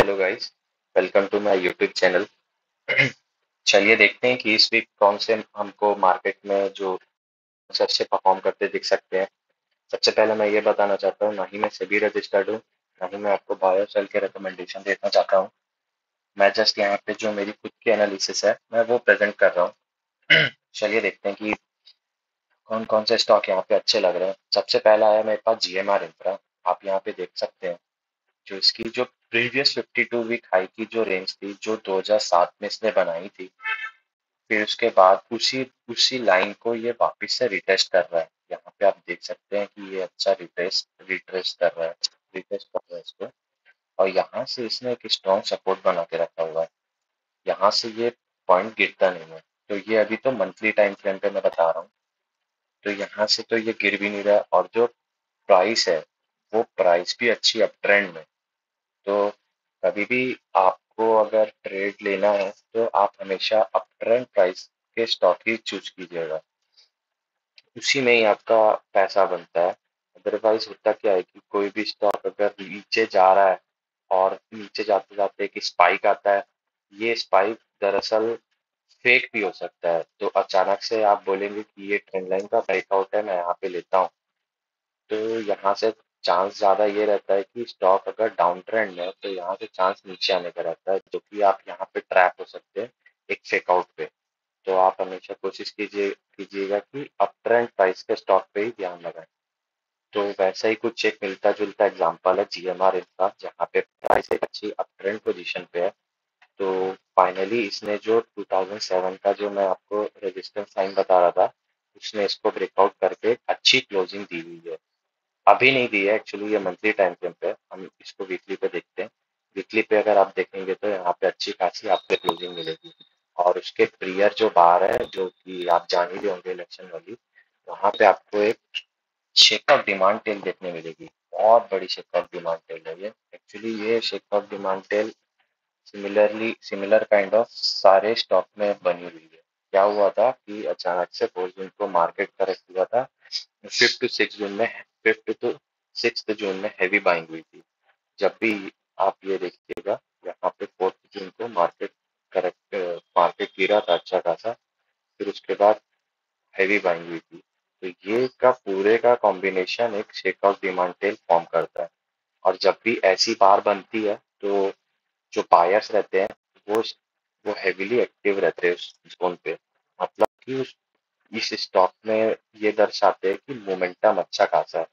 Hello guys, welcome to my YouTube channel. चलिए देखते हैं कि इस वीक कौन से हमको मार्केट में जो सबसे अच्छे परफॉर्म करते दिख सकते हैं। सबसे पहले मैं ये बताना चाहता हूँ, ना ही मैं सेबी रजिस्टर्ड हूँ, ना ही मैं आपको बाय और सेल के रिकमेंडेशन देना चाहता हूँ। मैं जस्ट यहाँ पे जो मेरी खुद की एनालिसिस है मैं वो प्रेजेंट कर रहा हूँ। चलिए देखते हैं कि कौन कौन से स्टॉक यहाँ पे अच्छे लग रहे हैं। सबसे पहला है मेरे पास जीएमआर इंफ्रा। आप यहाँ पे देख सकते हैं जो इसकी जो प्रीवियस 52 वीक हाई की जो रेंज थी, जो 2007 में इसने बनाई थी, फिर उसके बाद उसी उसी लाइन को ये वापस से रिटेस्ट कर रहा है। यहाँ पे आप देख सकते हैं कि ये अच्छा रिटेस्ट रिट्रेस कर रहा है, रिटेस्ट कर रहा है इसको। और यहाँ से इसने एक स्ट्रॉन्ग सपोर्ट बना के रखा हुआ है। यहाँ से ये पॉइंट गिरता नहीं है। तो ये अभी तो मंथली टाइम फ्रेम पे मैं बता रहा हूँ। तो यहाँ से तो ये गिर भी नहीं रहा, और जो प्राइस है वो प्राइस भी अच्छी अप ट्रेंड में। तो कभी भी आपको अगर ट्रेड लेना है तो आप हमेशा अप ट्रेंड प्राइस के स्टॉक ही चूज कीजिएगा, उसी में ही आपका पैसा बनता है। अदरवाइज होता क्या है कि कोई भी स्टॉक अगर नीचे जा रहा है और नीचे जाते जाते एक स्पाइक आता है, ये स्पाइक दरअसल फेक भी हो सकता है। तो अचानक से आप बोलेंगे कि ये ट्रेंड लाइन का ब्रेकआउट है, मैं यहाँ पे लेता हूँ। तो यहाँ से चांस ज़्यादा ये रहता है कि स्टॉक अगर डाउन ट्रेंड में है तो यहाँ से चांस नीचे आने का रहता है, जो कि आप यहाँ पे ट्रैप हो सकते हैं एक फेकआउट पे। तो आप हमेशा कोशिश कीजिएगा कि अप ट्रेंड प्राइस के स्टॉक पे ही ध्यान लगाएं। तो वैसा ही कुछ एक मिलता जुलता एग्जांपल है जीएमआर इनका, जहाँ पे प्राइस एक अच्छी अप ट्रेंड पोजीशन पे है। तो फाइनली इसने जो 2007 का जो मैं आपको रेजिस्टेंस लाइन बता रहा था, उसने इसको ब्रेकआउट करके अच्छी क्लोजिंग दी हुई है। अभी नहीं दी है एक्चुअली, ये मंथली टाइम फ्रेम पे है। हम इसको वीकली पे देखते हैं। वीकली पे अगर आप देखेंगे तो यहाँ पे अच्छी खासी आपको क्लोजिंग मिलेगी। और उसके प्रियर जो बार है, जो कि आप जान ही रहे होंगे इलेक्शन वाली, वहाँ पे आपको एक शेकआउट डिमांड टेल देखने मिलेगी। बहुत बड़ी शेकआउट डिमांड टेल है ये। एक्चुअली ये shakeout demand tell similar kind of सारे स्टॉक में बनी हुई है। क्या हुआ था कि अचानक से 4 जून को मार्केट करेक्ट हुआ था। 5th to 6 जून में हैवी बाइंग हुई थी। जब भी आप ये देखिएगा, यहाँ पे 4 जून को मार्केट गिरा था अच्छा खासा, फिर उसके बाद हैवी बाइंग हुई थी। तो ये का पूरे का कॉम्बिनेशन एक शेकआउट डिमांड टेल फॉर्म करता है। और जब भी ऐसी बार बनती है तो जो बायर्स रहते हैं वो वो हेवीली एक्टिव रहते हैं उस जोन पे। मतलब कि इस स्टॉक में ये दर्शाते हैं कि मोमेंटम अच्छा खासा है।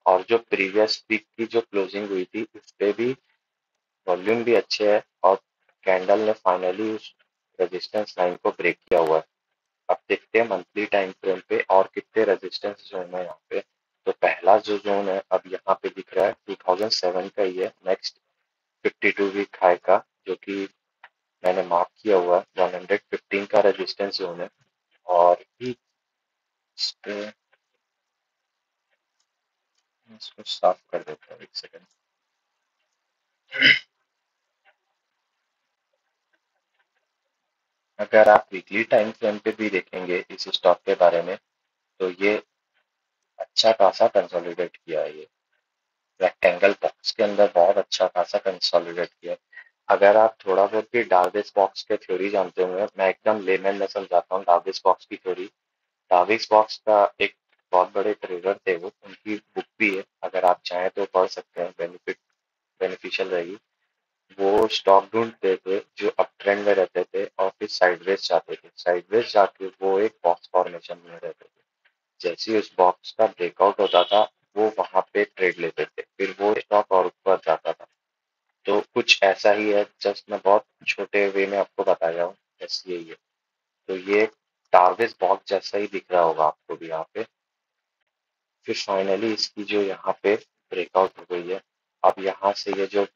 और जो प्रीवियस वीक की जो क्लोजिंग हुई थी उस पे भी वॉल्यूम भी अच्छे है, और कैंडल ने फाइनली उस रेजिस्टेंस लाइन को ब्रेक किया हुआ है। अब देखते हैं मंथली टाइम फ्रेम पे और कितने रेजिस्टेंस जोन है यहाँ पे। तो पहला जो जोन है अब यहाँ पे दिख रहा है 2007 का ही है, नेक्स्ट 52 वीक हाई का, जो कि मैंने मार्क किया हुआ है 115 का रेजिस्टेंस जोन है। और भी इस पे इसको साफ कर देता हूँ, एक सेकंड। अगर आप वीकली टाइम फ्रेम पे भी देखेंगे इस स्टॉक के बारे में, तो ये अच्छा खासा कंसोलिडेट किया है। ये रेक्टेंगल बॉक्स के अंदर बहुत अच्छा खासा कंसोलिडेट किया है। अगर आप थोड़ा बहुत भी डार्विस बॉक्स के थ्योरी जानते होंगे, मैं एकदम लेमैन में समझाता हूँ डार्विस बॉक्स की थ्योरी। डार्विस बॉक्स का एक बहुत बड़े ट्रेडर थे वो, उनकी बुक भी है, अगर आप चाहें तो पढ़ सकते हैं, बेनिफिशियल रहेगी। वो स्टॉक ढूंढते थे जो अप ट्रेंड में रहते थे और फिर साइडवेज जाते थे। साइडवेज जाके वो एक बॉक्स फॉर्मेशन में रहते थे। जैसे ही उस बॉक्स का ब्रेकआउट होता था, वो वहां पे ट्रेड लेते थे, फिर वो स्टॉक और ऊपर जाता था। तो कुछ ऐसा ही है, जस्ट मैं बहुत छोटे वे में आपको बताया हूँ, बस यही है। तो ये टारगेट बॉक्स जैसा ही दिख रहा होगा आपको भी यहाँ पे। फिर फाइनली इसकी जो यहाँ पे ब्रेकआउट हो गई है। अब यहाँ से ये जो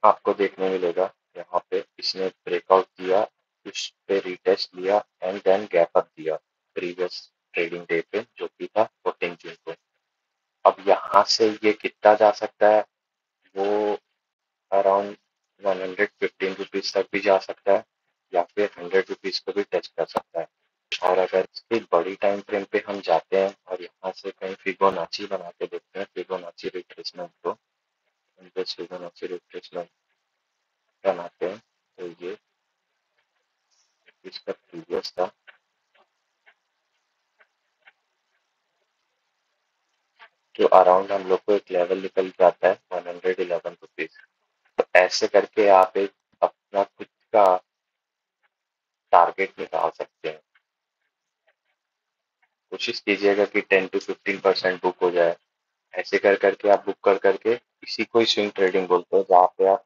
आपको देखने मिलेगा, यहाँ पे इसने ब्रेकआउट दिया, उस पे रिटेस्ट लिया एंड देन गैप अप दिया प्रीवियस ट्रेडिंग डे पे, जो कि था 14 जून को। अब यहाँ से ये कितना जा सकता है, वो अराउंड 115 रुपीज तक भी जा सकता है, या फिर 100 रुपीज को भी टच कर सकता है। और अगर इसकी बड़ी टाइम फ्रेम पे हम जाते हैं और यहाँ से कहीं फिबोनाची बना के देखते हैं, फिबोनाची रिट्रेसमेंट को, इंटरेस्ट फिबोनाची रिट्रेसमेंट बनाते हैं। तो ये इसका प्रीवियस था, जो अराउंड हम लोग को एक लेवल निकल जाता है 111 रुपीज। तो ऐसे करके आप एक अपना खुद का टारगेट निकाल सकते हैं। कोशिश कीजिएगा कि 10 to 15% बुक हो जाए। ऐसे कर करके आप बुक कर करके, इसी को ही स्विंग ट्रेडिंग बोलते हैं, जहाँ पे आप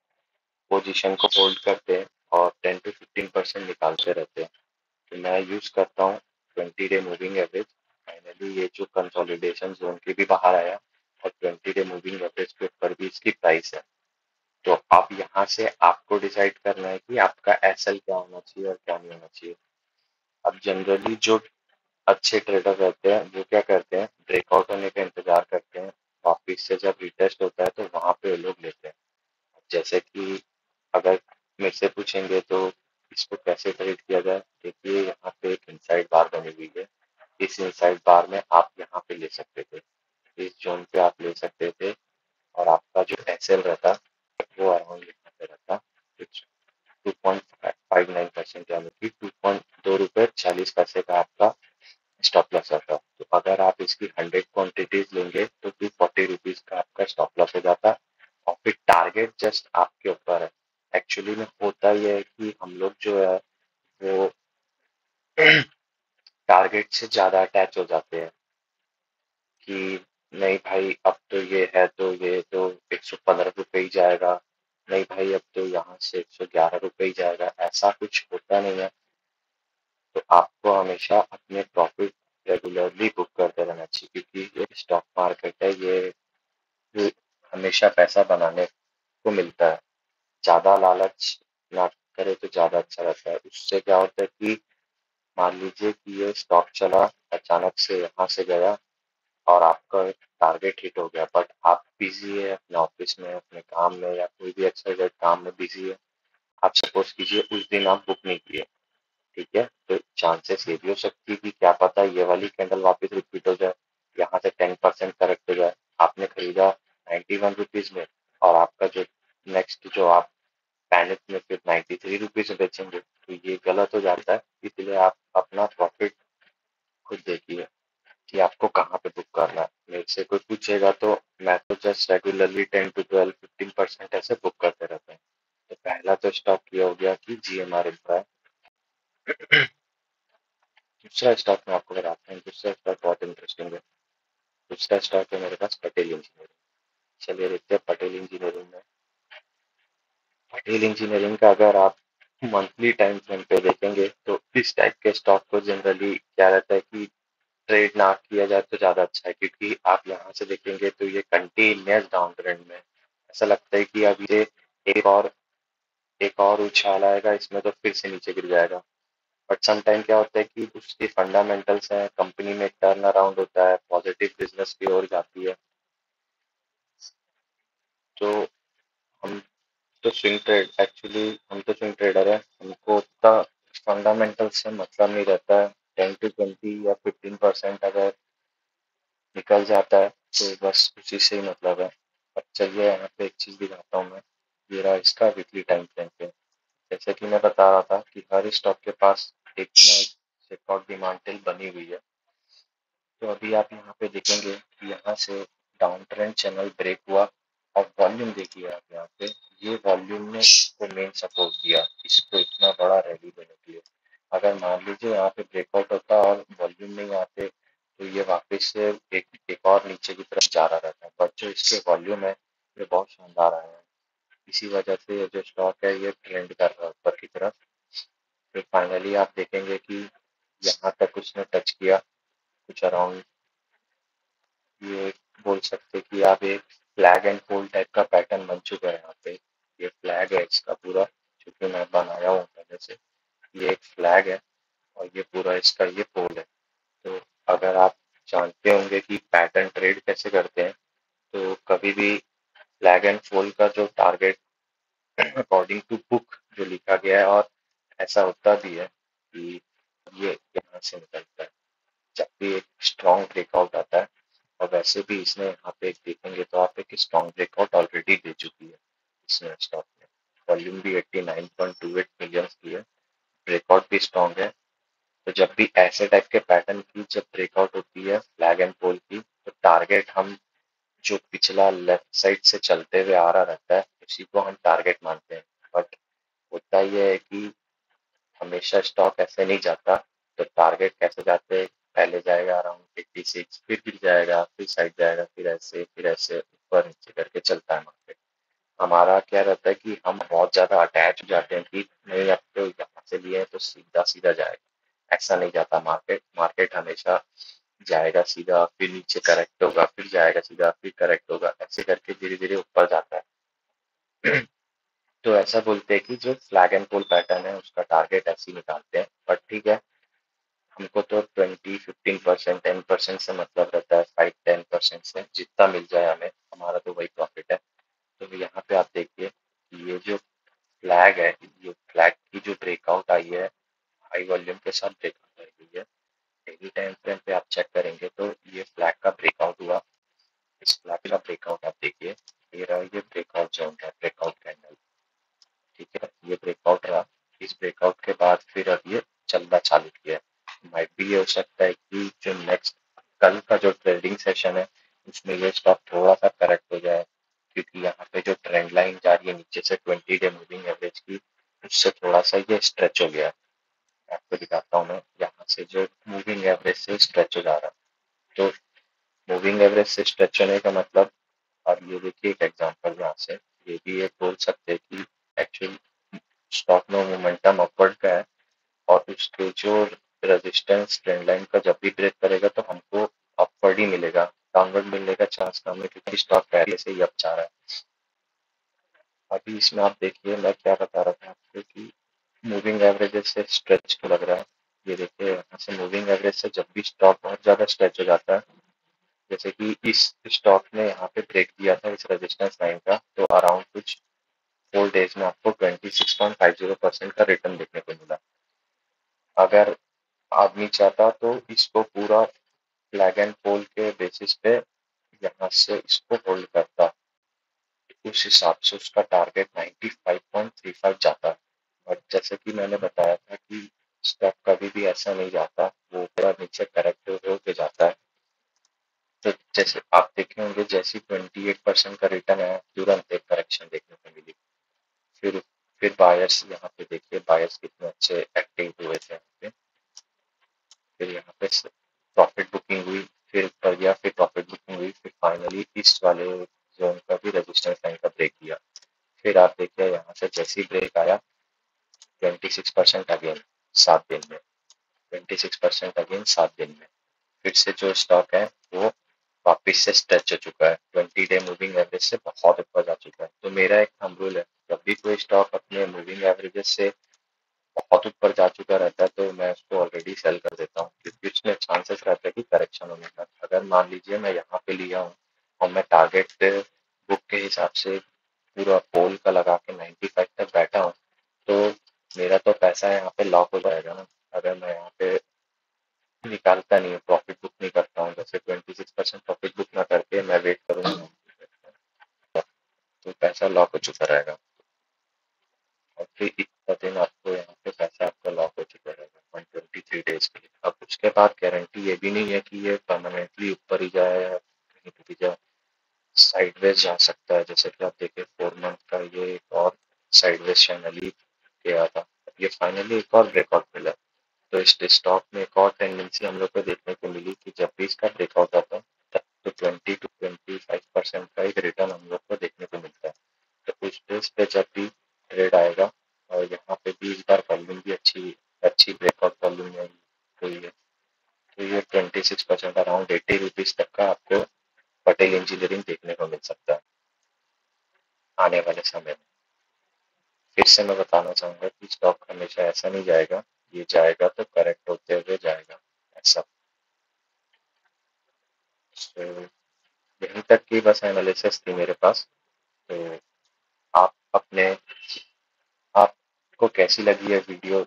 पोजीशन को होल्ड करते हैं और 10 to 15% निकालते रहते हैं। तो मैं यूज करता हूँ 20 डे मूविंग एवरेज। फाइनली ये जो कंसोलिडेशन जोन के भी बाहर आया और 20 डे मूविंग एवरेज के ऊपर भी इसकी प्राइस है। तो अब यहाँ से आपको डिसाइड करना है कि आपका एसएल क्या होना चाहिए और क्या नहीं होना चाहिए। अब जनरली जो अच्छे ट्रेडर रहते हैं वो क्या करते हैं, ब्रेकआउट होने का इंतजार करते हैं, वापिस से जब रिटेस्ट होता है तो वहां पे वो लोग लेते हैं। जैसे कि अगर मेरे से पूछेंगे तो इसको कैसे ट्रेड किया जाए, देखिए यहाँ पे एक इनसाइड बार बनी हुई है। इस इनसाइड बार में आप यहाँ पे ले सकते थे, इस जोन पे आप ले सकते थे, और आपका जो एसएल रहता वो अराउंड यहाँ पे रहता कुछ 2.59%, यानी कि 2.2 रुपए 40 पैसे का आपका स्टॉप लॉस आता। तो अगर आप इसकी 100 क्वांटिटीज लेंगे तो 240 रुपीज का आपका स्टॉप लॉस हो जाता। और फिर टारगेट जस्ट आपके ऊपर है। एक्चुअली में होता ये है कि हम लोग जो है वो टारगेट से ज्यादा अटैच हो जाते हैं कि नहीं भाई अब तो ये है तो ये तो 115 रुपए ही जाएगा, नहीं भाई अब तो यहाँ से 111 रुपए ही जाएगा, ऐसा कुछ होता नहीं है। तो आपको हमेशा अपने प्रॉफिट रेगुलरली बुक करते रहना चाहिए, क्योंकि ये स्टॉक मार्केट है, ये हमेशा पैसा बनाने को मिलता है। ज्यादा लालच ना करे तो ज्यादा अच्छा रहता है। उससे क्या होता है कि मान लीजिए कि ये स्टॉक चला, अचानक से यहाँ से गया और आपका टारगेट हिट हो गया, बट आप बिजी है अपने ऑफिस में, अपने काम में, या कोई भी एक्सरसाइज काम में बिजी है। आप सपोज कीजिए उस दिन आप बुक नहीं किए, ठीक है, तो चांसेस ये भी हो सकती है कि क्या पता ये वाली कैंडल वापस रिपीट हो जाए, यहाँ से 10% करेक्ट हो जाए। आपने खरीदा 91 रुपीज में, और आपका जो नेक्स्ट जो आप पैनिक में फिर 93 रुपीज में बेचेंगे, तो ये गलत हो जाता है। इसलिए आप अपना प्रॉफिट खुद देखिए कि आपको कहाँ पे बुक करना है। मेरे से कोई पूछेगा तो मैं तो जस्ट रेगुलरली 10 to 12 15% ऐसे बुक करते रहते हैं। तो पहला तो स्टॉक ये हो गया कि जीएमआर इंफ्रा है। दूसरा स्टॉक मैं आपको बताता हूँ, दूसरा स्टॉक बहुत इंटरेस्टिंग है। दूसरा स्टॉक है मेरे पास पटेल इंजीनियरिंग। चलिए देखते हैं पटेल इंजीनियरिंग में। पटेल इंजीनियरिंग का अगर आप मंथली टाइम फ्रेम पे देखेंगे तो इस टाइप के स्टॉक को जनरली क्या रहता है कि ट्रेड ना किया जाए तो ज्यादा अच्छा है, क्योंकि आप यहाँ से देखेंगे तो ये कंटिन्यूस डाउन ट्रेंड में। ऐसा लगता है कि अब ये एक और एक और उछाल आएगा इसमें तो फिर से नीचे गिर जाएगा। बट सम टाइम क्या होता है कि उसके फंडामेंटल्स हैं, कंपनी में टर्न अराउंड होता है, पॉजिटिव बिजनेस की ओर जाती है। तो हम तो स्विंग ट्रेड एक्चुअली हम तो स्विंग ट्रेडर है, हमको उतना फंडामेंटल से मतलब नहीं रहता है। 10 to 20 या 15% अगर निकल जाता है तो बस उसी से ही मतलब है। अब चलिए यहाँ पे एक चीज दिखाता हूँ मैं। ये रहा इसका वीकली टाइम फ्रेम पे। जैसे कि मैं बता रहा था कि हर स्टॉक के पास एक ना एक ब्रेकआउट डिमांड टेल बनी हुई है। तो अभी आप यहाँ पे देखेंगे कि यहाँ से डाउन ट्रेंड चैनल ब्रेक हुआ, और वॉल्यूम देखिए आप यहाँ पे, ये वॉल्यूम ने इसको मेन सपोर्ट दिया इसको इतना बड़ा रैली देने के लिए। अगर मान लीजिए यहाँ पे ब्रेकआउट होता और वॉल्यूम नहीं आते तो ये वापस से एक और नीचे की तरफ जा रहा रहता है, बट जो इसके वॉल्यूम है ये बहुत शानदार आया है। इसी वजह से ये जो स्टॉक है ये ट्रेंड कर रहा है ऊपर की तरफ। फिर फाइनली आप देखेंगे कि यहाँ तक उसने टच किया, कुछ अराउंड ये बोल सकते कि आप एक फ्लैग एंड फोल्ड टाइप का पैटर्न बन चुका है यहाँ पे। ये फ्लैग है इसका पूरा, क्योंकि मैं बनाया हूँ पहले से। ये एक फ्लैग है और ये पूरा इसका ये पोल है। तो अगर आप जानते होंगे कि पैटर्न ट्रेड कैसे करते हैं, तो कभी भी फ्लैग एंड फोल्ड का जो टारगेट अकॉर्डिंग टू बुक जो लिखा गया है, और ऐसा होता भी है कि ये यहाँ से निकलता है जब भी एक स्ट्रॉन्ग ब्रेकआउट आता है। और वैसे भी इसने यहाँ पे देखेंगे तो आप एक स्ट्रॉन्ग ब्रेकआउट ऑलरेडी दे चुकी है इसमें स्टॉक में। वॉल्यूम भी 89.28 मिलियन की है, ब्रेकआउट भी स्ट्रॉन्ग है। तो जब भी ऐसे टाइप के पैटर्न की जब ब्रेकआउट होती है फ्लैग एंड पोल की, तो टारगेट हम जो पिछला लेफ्ट साइड से चलते हुए आ रहा रहता है उसी को हम टारगेट मानते हैं। बट होता ये है कि हमेशा स्टॉक ऐसे नहीं जाता। तो टारगेट कैसे जाते हैं, पहले जाएगा अराउंड 86, फिर गिर जाएगा, फिर साइड जाएगा, फिर ऐसे ऊपर नीचे करके चलता है मार्केट। हमारा क्या रहता है कि हम बहुत ज्यादा अटैच हो जाते हैं कि नहीं अब तो यहाँ से लिए तो सीधा सीधा जाएगा। ऐसा नहीं जाता मार्केट। मार्केट हमेशा जाएगा सीधा, फिर नीचे करेक्ट होगा, फिर जाएगा सीधा, फिर करेक्ट होगा, ऐसे करके धीरे धीरे ऊपर जाता है। तो ऐसा बोलते हैं कि जो फ्लैग एंड पोल पैटर्न है उसका टारगेट ऐसे ही निकालते हैं। बट ठीक है, हमको तो 20-15%, 10% से मतलब रहता है, 5-10% से जितना मिल जाए हमें, हमारा तो वही प्रॉफिट है। तो यहाँ पे आप देखिए कि ये जो फ्लैग है, ये फ्लैग की जो ब्रेकआउट आई है, हाई वॉल्यूम के साथ ब्रेकआउट आई हुई है। डेली टाइम फ्रेम पे आप चेक करेंगे तो ये फ्लैग का ब्रेकआउट हुआ। इस फ्लैग का ब्रेकआउट आप देखिए, ये रहा, ये ब्रेकआउट जोन है, ब्रेकआउट कैंडल। ठीक है, ये ब्रेकआउट रहा। इस ब्रेकआउट के बाद फिर अब ये चलना चालू किया है। माइट भी ये हो सकता है कि जो नेक्स्ट कल का जो ट्रेडिंग सेशन है उसमें ये स्टॉक थोड़ा सा करेक्ट हो जाए, क्योंकि यहाँ पे जो ट्रेंड लाइन जा रही है नीचे से 20 डे मूविंग एवरेज की, उससे थोड़ा सा ये स्ट्रेच हो गया है। आपको दिखाता हूँ मैं, यहाँ से जो मूविंग एवरेज से स्ट्रेच हो जा रहा है। तो मूविंग एवरेज से स्ट्रेच होने का मतलब, अब ये देखिए एक एग्जांपल यहाँ से, ये भी एक बोल सकते हैं कि एक्चुअल स्टॉक में मोमेंटम अपवर्ड का है, और उसके जो रेजिस्टेंस ट्रेंड लाइन का जब भी ब्रेक करेगा तो हमको अपवर्ड ही मिलेगा, डाउनवर्ड मिलने का चांस कम है, क्योंकि स्टॉक पहले से ही अप जा रहा है। अभी इसमें आप देखिए, मैं क्या बता रहा था आपको कि मूविंग एवरेज से स्ट्रेच को लग रहा है। ये देखिए यहाँ से मूविंग एवरेज से जब भी स्टॉक बहुत ज्यादा स्ट्रेच हो जाता है, जैसे कि इस स्टॉक ने यहाँ पे ब्रेक दिया था इस रेजिस्टेंस लाइन का, तो अराउंड कुछ 4 डेज में आपको 26.50% का रिटर्न देखने को मिला। अगर आदमी चाहता तो इसको पूरा फ्लैग एंड पोल के बेसिस पे यहाँ से इसको होल्ड करता, उस हिसाब से उसका टारगेट 95.35 जाता। बट जैसे कि मैंने बताया था कि स्टॉक कभी भी ऐसा नहीं जाता, वो पूरा नीचे करेक्ट होके जाता है। तो जैसे आप देखे होंगे, जैसे 28% का रिटर्न है, तुरंत एक करेक्शन देखने को मिली। फिर फिर बायर्स, यहाँ पे देखिए बायर्स कितने अच्छे एक्टिव हुए थे यहाँ पे। फिर यहाँ पे प्रॉफिट बुकिंग हुई, फिर ऊपर गया, फिर प्रॉफिट बुकिंग हुई, फिर फाइनली इस वाले जोन का भी रेजिस्टेंस लाइन का ब्रेक किया। फिर आप देखिए यहाँ से जैसे ही ब्रेक आया, 26% अगेन 7 दिन में, 26% अगेन 7 दिन में, फिर से जो स्टॉक है वो वापिस से स्ट्रेच हो चुका है, 20 डे मूविंग एवरेज से बहुत ऊपर जा चुका है। तो मेरा एक थंब रूल है, जब भी कोई स्टॉक अपने मूविंग एवरेजेस से बहुत ऊपर जा चुका रहता है तो मैं उसको ऑलरेडी सेल कर देता हूँ, क्योंकि उसमें चांसेस रहते हैं कि करेक्शन होने का। अगर मान लीजिए मैं यहाँ पे लिया हूँ और मैं टारगेट पे बुक के हिसाब से पूरा पोल का लगा के 95 तक बैठा हूँ, तो मेरा तो पैसा यहाँ पे लॉक हो जाएगा ना। अगर मैं यहाँ पे निकालता नहीं हूँ, प्रॉफिट बुक नहीं करता हूँ, जैसे 26% प्रॉफिट बुक ना करके मैं वेट करूँगा, तो पैसा लॉक हो चुका रहेगा। और फिर इतना दिन आपको यहाँ पे पैसा आपका लॉक हो चुका रहेगा 123 डेज के लिए। अब उसके बाद गारंटी ये भी नहीं है कि ये परमानेंटली ऊपर ही जाए या कहीं पे भी जाए, साइडवेज जा सकता है। जैसे कि आप देखिए 4 मंथ का ये एक और साइडवेज चैनल ही गया था, ये फाइनली एक और ब्रेकआउट मिला। तो इस स्टॉक में एक और टेंडेंसी हम लोग को देखने को मिली कि जब भी इसका ब्रेकआउट आता है तब तो 20-25% का एक रिटर्न हम लोग को देखने को मिलता है। तो उस बेस पे जब भी ट्रेड आएगा, और यहाँ पे भी इस बार वॉल्यूम भी अच्छी अच्छी ब्रेकआउट वॉल्यूम में हुई है, तो ये 26% अराउंड 80 रुपीज तक का आपको पटेल इंजीनियरिंग देखने को मिल सकता है आने वाले समय में। फिर से मैं बताना चाहूंगा कि स्टॉक हमेशा ऐसा नहीं जाएगा, ये जाएगा तो करेक्ट होते हुए जाएगा ऐसा। तो यहीं तक की बस एनालिसिस थी मेरे पास। तो आप अपने आपको कैसी लगी है वीडियो?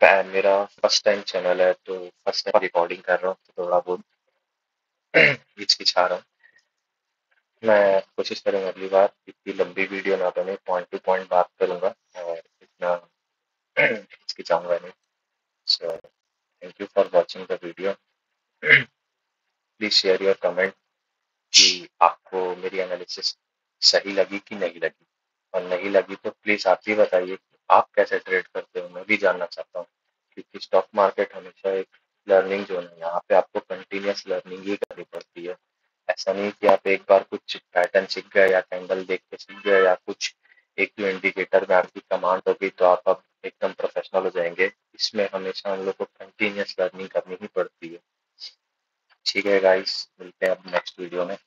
मेरा फर्स्ट टाइम चैनल है, तो फर्स्ट टाइम रिकॉर्डिंग कर रहा हूँ, तो थोड़ा बहुत हिचकिचा रहा हूँ। मैं कोशिश करूँगा अगली बार इतनी लंबी वीडियो ना बने, पॉइंट टू पॉइंट बात करूँगा और इतना हिचकिचाऊँगा नहीं। So thank you for watching the video. Please share your comment कि आपको मेरी एनालिसिस सही लगी कि नहीं लगी, और नहीं लगी तो प्लीज़ आप भी बताइए कि आप कैसे ट्रेड करते हो, मैं भी जानना चाहता हूँ। क्योंकि स्टॉक मार्केट हमेशा एक लर्निंग जोन है, यहाँ पे आपको कंटिन्यूअस लर्निंग ही करनी पड़ती है। ऐसा नहीं कि आप एक बार कुछ पैटर्न सीख गए या कैंडल देख के सीख गए या कुछ एक दो इंडिकेटर में आपकी कमांड हो गई तो आप अब एकदम प्रोफेशनल हो जाएंगे। इसमें हमेशा हम लोग को कंटिन्यूअस लर्निंग करनी ही पड़ती है। ठीक है गाइस, मिलते हैं अब नेक्स्ट वीडियो में।